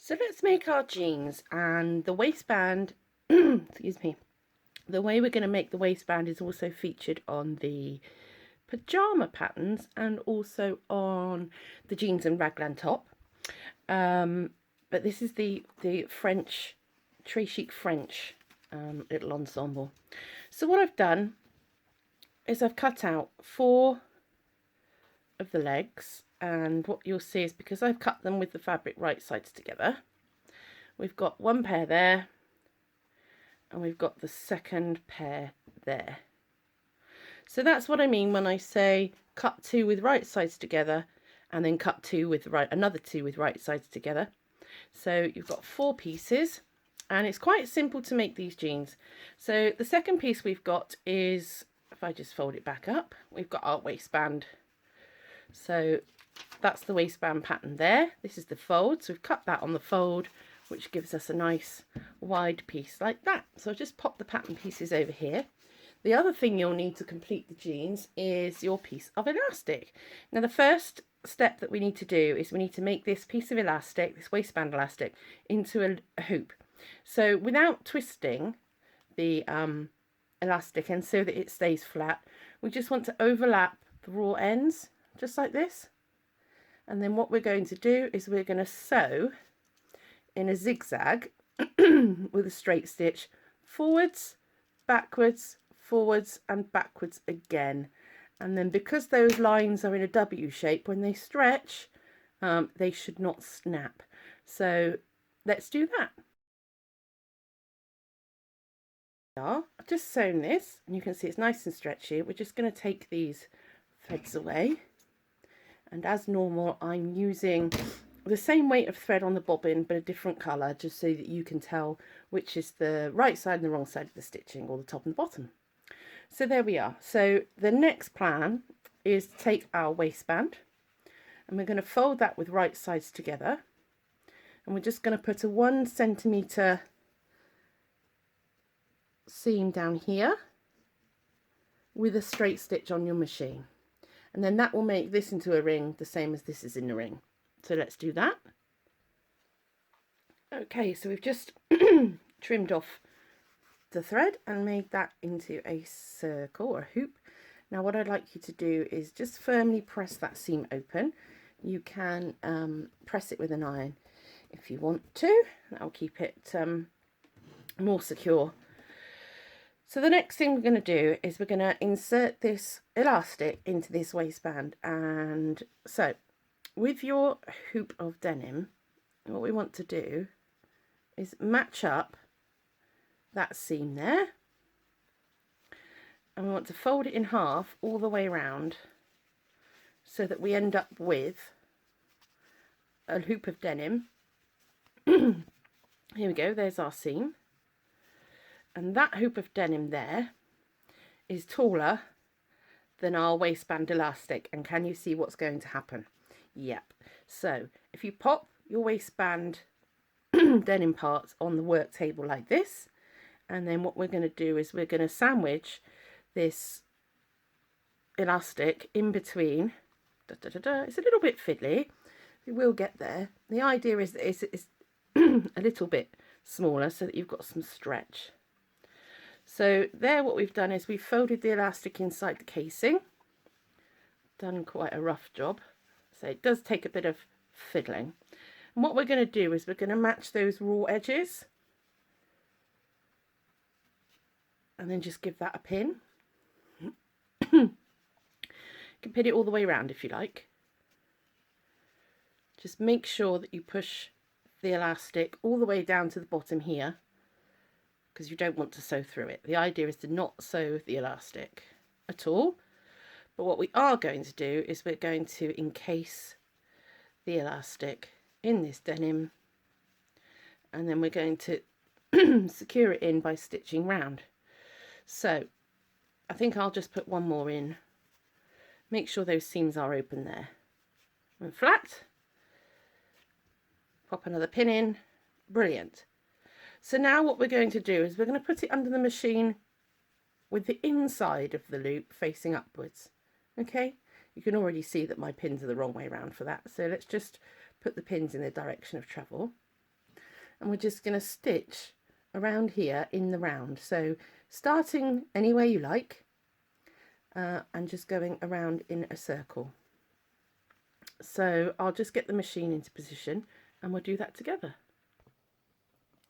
So let's make our jeans, and the waistband, excuse me, the way we're going to make the waistband is also featured on the pajama patterns and also on the jeans and raglan top. But this is the French, Chic French little ensemble. So what I've done is I've cut out 4 of the legs, and what you'll see is because I've cut them with the fabric right sides together, we've got 1 pair there and we've got the 2nd pair there. So that's what I mean when I say cut 2 with right sides together and then cut 2 with another 2 with right sides together. So you've got 4 pieces, and it's quite simple to make these jeans. So the second piece we've got is, if I just fold it back up, we've got our waistband. So that's the waistband pattern there. This is the fold, so we've cut that on the fold, which gives us a nice wide piece like that. So I'll just pop the pattern pieces over here. The other thing you'll need to complete the jeans is your piece of elastic. Now the first step that we need to do is we need to make this piece of elastic, this waistband elastic, into a hoop. So without twisting the elastic and so that it stays flat, we just want to overlap the raw ends just like this. And then what we're going to do is we're going to sew in a zigzag with a straight stitch, forwards, backwards, forwards and backwards again. And then because those lines are in a W shape, when they stretch, they should not snap. So let's do that. I've just sewn this, and you can see it's nice and stretchy. We're just going to take these threads away, and as normal I'm using the same weight of thread on the bobbin but a different colour, just so that you can tell which is the right side and the wrong side of the stitching, or the top and the bottom. So there we are. So the next plan is to take our waistband, and we're going to fold that with right sides together, and we're just going to put a 1 centimetre seam down here with a straight stitch on your machine, and then that will make this into a ring the same as this is in the ring. So let's do that. Okay, so we've just trimmed off the thread and made that into a circle or a hoop. Now what I'd like you to do is just firmly press that seam open. You can press it with an iron if you want to. That'll keep it more secure. So the next thing we're going to do is we're going to insert this elastic into this waistband. And so with your hoop of denim, what we want to do is match up that seam there, and we want to fold it in half all the way around so that we end up with a hoop of denim. Here we go, there's our seam, and that hoop of denim there is taller than our waistband elastic. And can you see what's going to happen? Yep. So if you pop your waistband denim parts on the work table like this, and then what we're going to do is we're going to sandwich this elastic in between. It's a little bit fiddly. We will get there. The idea is that it's a little bit smaller so that you've got some stretch. So there, what we've done is we've folded the elastic inside the casing. Done quite a rough job. So it does take a bit of fiddling. And what we're going to do is we're going to match those raw edges, and then just give that a pin. You can pin it all the way around if you like. Just make sure that you push the elastic all the way down to the bottom here, because you don't want to sew through it. The idea is to not sew the elastic at all. But what we are going to do is we're going to encase the elastic in this denim, and then we're going to secure it in by stitching round. So I think I'll just put one more in. Make sure those seams are open there and flat. Pop another pin in. Brilliant. So now what we're going to do is we're going to put it under the machine with the inside of the loop facing upwards. Okay, you can already see that my pins are the wrong way around for that. So let's just put the pins in the direction of travel. and we're just going to stitch around here in the round. So starting anywhere you like, and just going around in a circle. So I'll just get the machine into position and we'll do that together.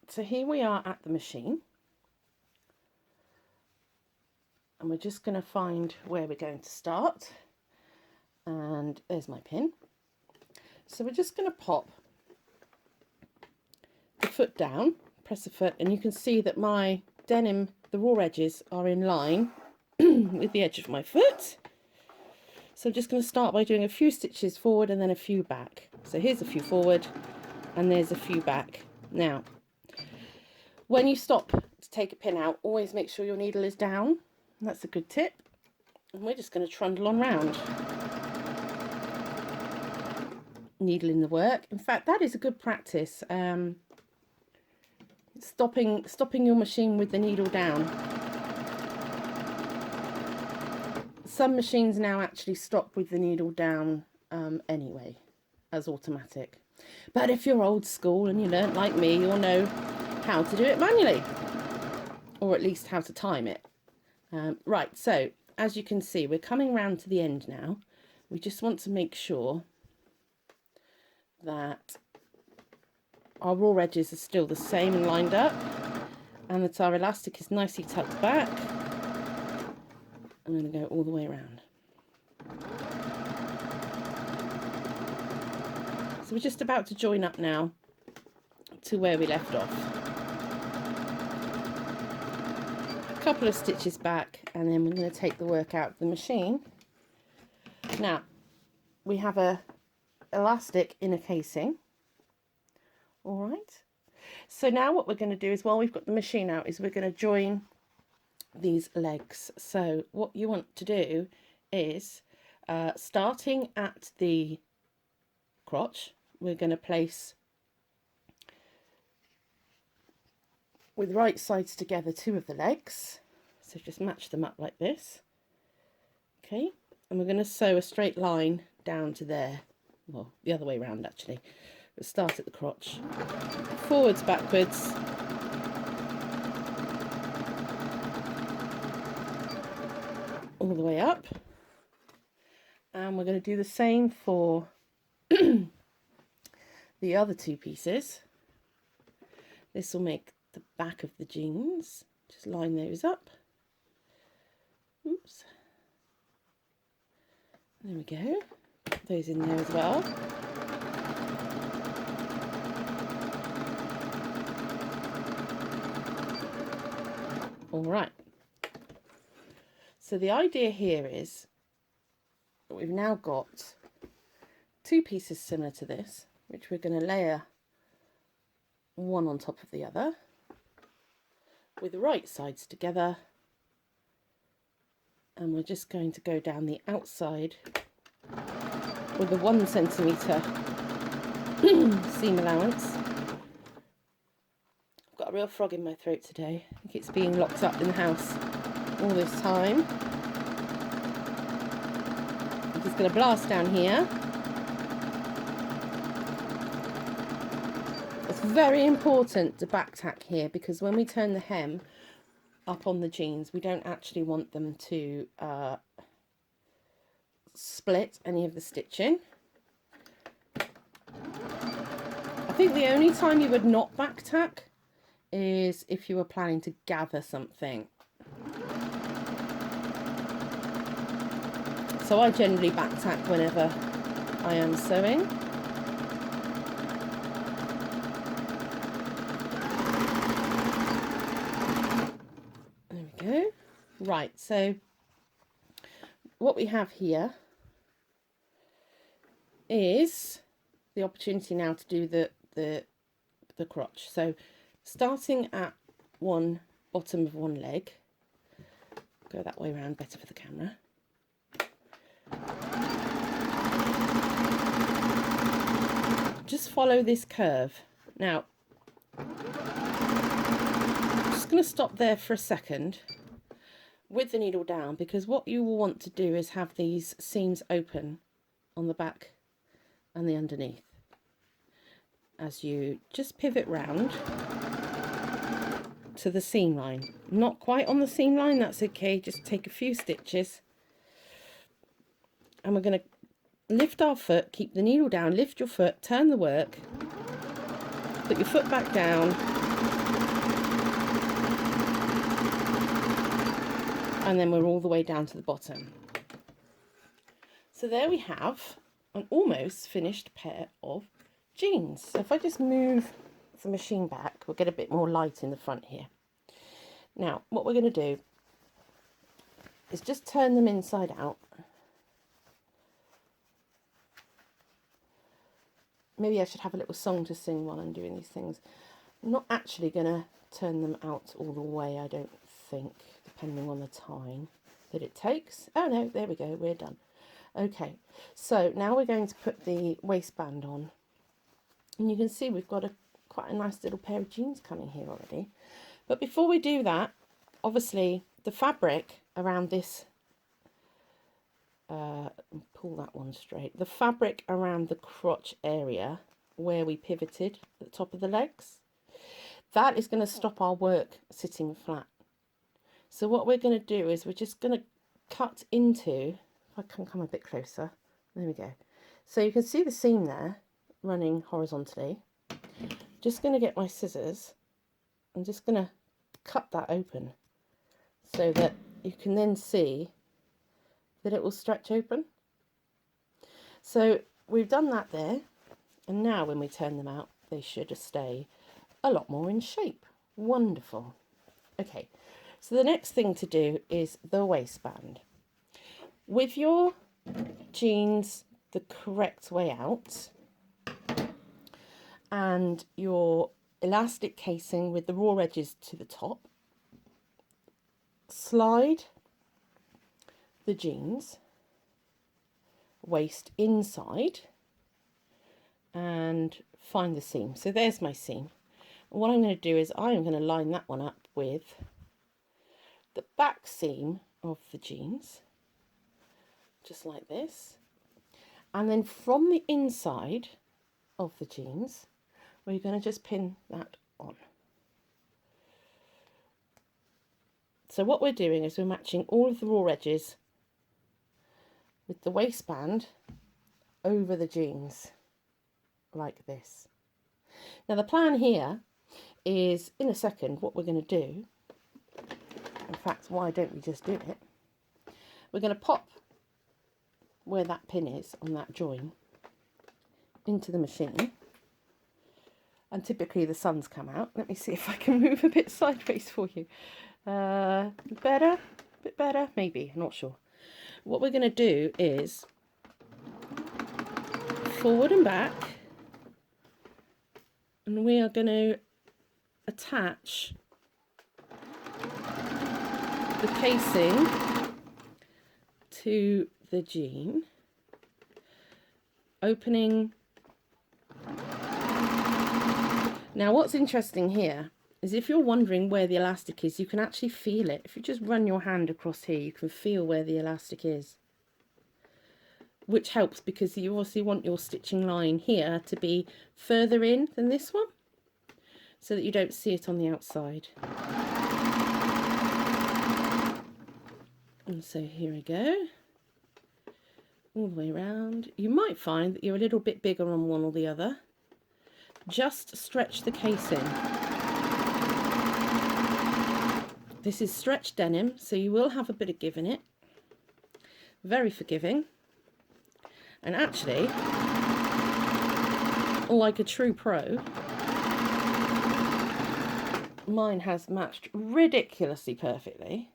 So here we are at the machine, and we're just going to find where we're going to start, and there's my pin. So we're just going to pop the foot down, press the foot, and you can see that my denim, the raw edges, are in line with the edge of my foot. So I'm just going to start by doing a few stitches forward and then a few back. So here's a few forward and there's a few back. Now, when you stop to take a pin out, always make sure your needle is down. That's a good tip. And we're just going to trundle on round. Needle in the work. In fact, that is a good practice. Stopping your machine with the needle down. Some machines now actually stop with the needle down anyway, as automatic. But if you're old school and you learnt like me, you'll know how to do it manually, or at least how to time it. Right, so as you can see, we're coming round to the end now. We just want to make sure that our raw edges are still the same and lined up, and that our elastic is nicely tucked back. I'm going to go all the way around. So we're just about to join up now to where we left off. A couple of stitches back, and then we're going to take the work out of the machine. Now, we have a elastic in a casing. All right. So now what we're going to do is, while we've got the machine out, is we're going to join these legs. So what you want to do is, starting at the crotch, we're going to place, with right sides together, two of the legs. So just match them up like this. Okay, and we're going to sew a straight line down to there. Well, the other way around actually. We'll start at the crotch, forwards, backwards, all the way up, and we're going to do the same for the other two pieces. This will make the back of the jeans. Just line those up. Oops. There we go. Put those in there as well. All right. So the idea here is that we've now got two pieces similar to this, which we're going to layer one on top of the other with the right sides together, and we're just going to go down the outside with a 1 centimetre seam allowance. I've got a real frog in my throat today. I think it's being locked up in the house all this time. I'm just going to blast down here. It's very important to back tack here, because when we turn the hem up on the jeans, we don't actually want them to split any of the stitching. I think the only time you would not back tack is if you were planning to gather something. So I generally back tack whenever I am sewing. There we go. Right, so what we have here is the opportunity now to do the crotch. So starting at one bottom of one leg, go that way around, better for the camera. Just follow this curve. Now, I'm just going to stop there for a second with the needle down, because what you will want to do is have these seams open on the back and the underneath. as you just pivot round to the seam line. Not quite on the seam line, that's okay, just take a few stitches. And we're going to lift our foot, keep the needle down, lift your foot, turn the work, put your foot back down, and then we're all the way down to the bottom. So there we have an almost finished pair of jeans. So if I just move the machine back, we'll get a bit more light in the front here. Now what we're going to do is just turn them inside out. Maybe I should have a little song to sing while I'm doing these things. I'm not actually going to turn them out all the way, I don't think, depending on the time that it takes. Oh no, there we go, we're done. Okay, so now we're going to put the waistband on. And you can see we've got quite a nice little pair of jeans coming here already. But before we do that, obviously the fabric around this, pull that one straight, the fabric around the crotch area where we pivoted at the top of the legs, that is going to stop our work sitting flat. So what we're going to do is we're just going to cut into, if I can come a bit closer, there we go. So you can see the seam there running horizontally. Just going to get my scissors, I'm just going to cut that open so that you can then see that it will stretch open. So we've done that there, and now when we turn them out they should stay a lot more in shape. Wonderful. Okay, so the next thing to do is the waistband. With your jeans the correct way out and your elastic casing with the raw edges to the top, slide the jeans waist inside and find the seam. So there's my seam. And what I'm going to do is I'm going to line that one up with the back seam of the jeans, just like this. And then from the inside of the jeans, we're going to just pin that on. So what we're doing is we're matching all of the raw edges with the waistband over the jeans, like this. Now the plan here is, in a second, what we're going to do, in fact, why don't we just do it? We're going to pop where that pin is on that join into the machine, and typically the sun's come out. Let me see if I can move a bit sideways for you. Better? A bit better? Maybe, I'm not sure. What we're going to do is forward and back, and we are going to attach the casing to the jean, opening. Now what's interesting here is if you're wondering where the elastic is, you can actually feel it. If you just run your hand across here, you can feel where the elastic is, which helps because you obviously want your stitching line here to be further in than this one, so that you don't see it on the outside. And so here we go, all the way around. You might find that you're a little bit bigger on one or the other. Just stretch the casing. This is stretched denim, so you will have a bit of give in it. Very forgiving. And actually, like a true pro, mine has matched ridiculously perfectly.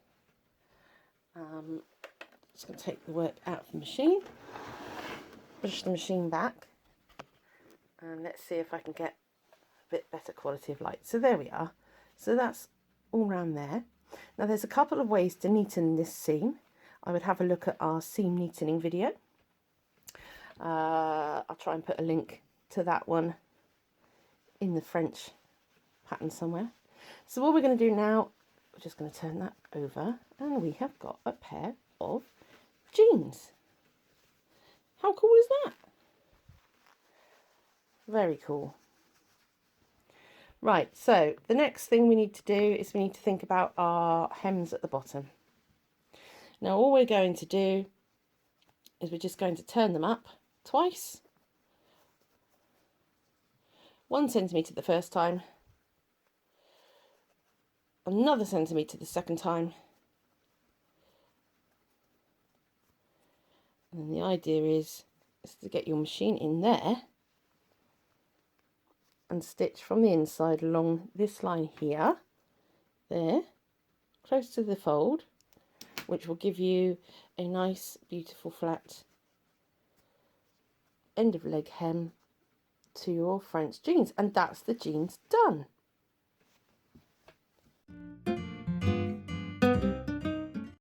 Just going to take the work out of the machine, push the machine back, and let's see if I can get a bit better quality of light. So there we are. So that's all round there. Now there's a couple of ways to neaten this seam. I would have a look at our seam neatening video. I'll try and put a link to that one in the French pattern somewhere. So what we're going to do now, we're just going to turn that over, and we have got a pair of jeans. How cool is that? Very cool. Right, so the next thing we need to do is we need to think about our hems at the bottom. Now all we're going to do is we're just going to turn them up twice. 1 centimetre the first time, another centimetre the second time, and then the idea is to get your machine in there and stitch from the inside along this line here, there, close to the fold, which will give you a nice beautiful flat end of leg hem to your French jeans, and that's the jeans done.